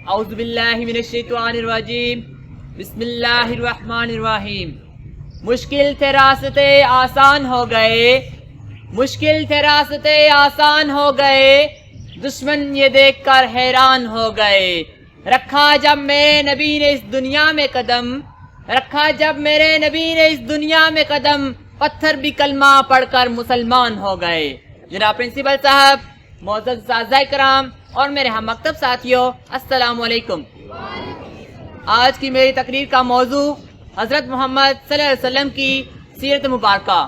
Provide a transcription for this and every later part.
اعوذ باللہ من الشیطان الرجیم، بسم اللہ الرحمن الرحیم۔ مشکل تھے راستے آسان ہو گئے، مشکل تھے راستے آسان ہو گئے، دشمن یہ دیکھ کر حیران ہو گئے۔ رکھا جب میرے نبی نے اس دنیا میں قدم، رکھا جب میرے نبی نے اس دنیا میں قدم، پتھر بھی کلمہ پڑھ کر مسلمان ہو گئے۔ جناب پرنسپل صاحب، معزز اساتذہ کرام اور میرے ہم مکتب ساتھیوں، السلام علیکم۔ آج کی میری تقریر کا موضوع حضرت محمد صلی اللہ علیہ وسلم کی سیرت مبارکہ۔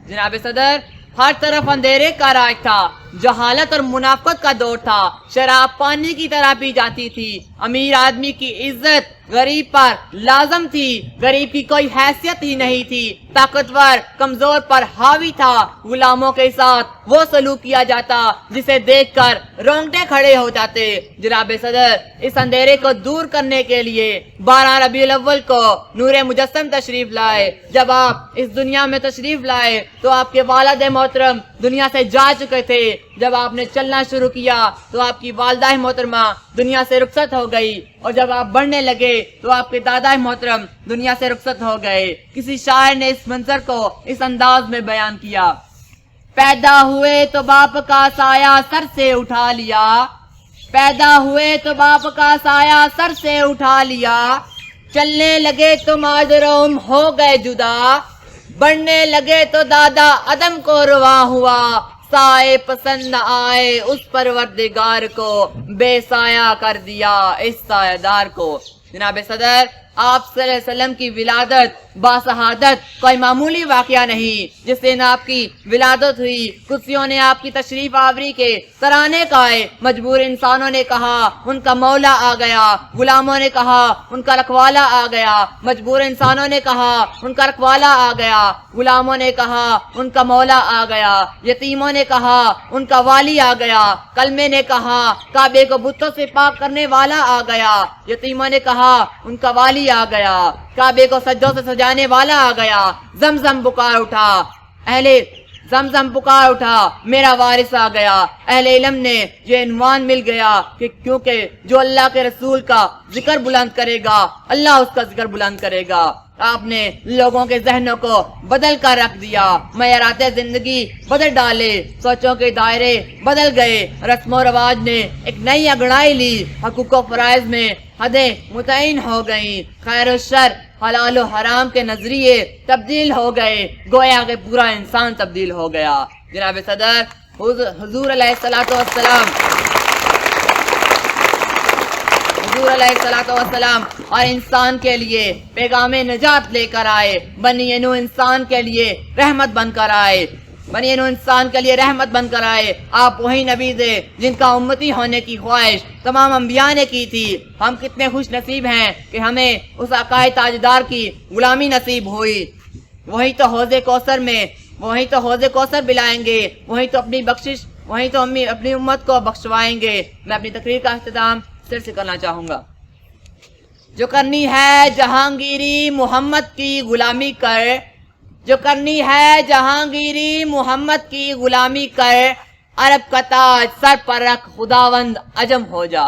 جناب صدر، ہر طرف اندھیرے کا راج تھا، جہالت اور منافقت کا دور تھا، شراب پانی کی طرح پی جاتی تھی، امیر آدمی کی عزت غریب پر لازم تھی، غریب کی کوئی حیثیت ہی نہیں تھی، طاقتور کمزور پر حاوی تھا، غلاموں کے ساتھ وہ سلوک کیا جاتا جسے دیکھ کر رونگٹے کھڑے ہو جاتے۔ جناب صدر، اس اندھیرے کو دور کرنے کے لیے 12 ربیع الاول کو نور مجسم تشریف لائے۔ جب آپ اس دنیا میں تشریف لائے تو آپ کے والد محترم دنیا سے جا چکے تھے۔ جب آپ نے چلنا شروع کیا تو آپ کی والدہ محترمہ دنیا سے رخصت ہو گئی، اور جب آپ بڑھنے لگے تو آپ کے دادا محترم دنیا سے رخصت ہو گئے۔ کسی شاعر نے اس منظر کو اس انداز میں بیان کیا: پیدا ہوئے تو باپ کا سایہ سر سے اٹھا لیا، پیدا ہوئے تو باپ کا سایہ سر سے اٹھا لیا، چلنے لگے تو مادرم ہو گئے جدا، بڑھنے لگے تو دادا عدم کو روا ہوا، سائے پسند نہ آئے اس پروردگار کو، بے سایہ کر دیا اس سایہ دار کو۔ جناب صدر، آپ صلی اللہ علیہ وسلم کی ولادت باسعادت کوئی معمولی واقعہ نہیں، جس دن آپ کی ولادت ہوئی قدسیوں نے آپ کی تشریف آوری کے ترانے گائے، مجبور انسانوں نے کہا ان کا مولا آ گیا، غلاموں نے کہا ان کا رکھوالا آ گیا، مجبور انسانوں نے کہا ان کا رکھوالا آ گیا، غلاموں نے کہا ان کا مولا آ گیا، یتیموں نے کہا ان کا والی آ گیا، کلمے نے کہا کعبے کو بتوں سے پاک کرنے والا آ گیا، یتیموں نے کہا ان کا والی آ گیا، کعبے کو سجدوں سے سجانے والا آ گیا، زمزم پکار اٹھا، اہل زمزم پکار اٹھا، میرا وارث آ گیا۔ اہل علم نے یہ عنوان مل گیا کہ کیونکہ جو اللہ کے رسول کا ذکر بلند کرے گا، اللہ اس کا ذکر بلند کرے گا۔ آپ نے لوگوں کے ذہنوں کو بدل کر رکھ دیا، معیارات زندگی بدل ڈالے، سوچوں کے دائرے بدل گئے، رسم و رواج نے ایک نئی انگڑائی لی، حقوق و فرائض میں حدیں متعین ہو گئیں، خیر و شر حلال و حرام کے نظریے تبدیل ہو گئے، گویا کہ پورا انسان تبدیل ہو گیا۔ جناب صدر، حضور علیہ الصلوۃ والسلام اور انسان کے لیے پیغام نجات لے کر آئے، بنی نوح انسان کے لیے رحمت بن کر آئے، بنی نوح انسان کے لیے رحمت بن کر آئے۔ آپ وہی نبی تھے جن کا امتی ہونے کی خواہش تمام انبیاء نے کی تھی۔ ہم کتنے خوش نصیب ہیں کہ ہمیں اس عقائد تاجدار کی غلامی نصیب ہوئی۔ وہی تو حوض کوثر پلائیں گے، وہی تو اپنی بخشش، وہی تو اپنی امت کو بخشوائیں گے۔ میں اپنی تقریر کا اختتام سر سے کرنا چاہوں گا۔ جو کرنی ہے جہانگیری محمد کی غلامی کر، جو کرنی ہے جہانگیری محمد کی غلامی کر، عرب کا تاج سر پر رکھ خداوند عجم ہو جا۔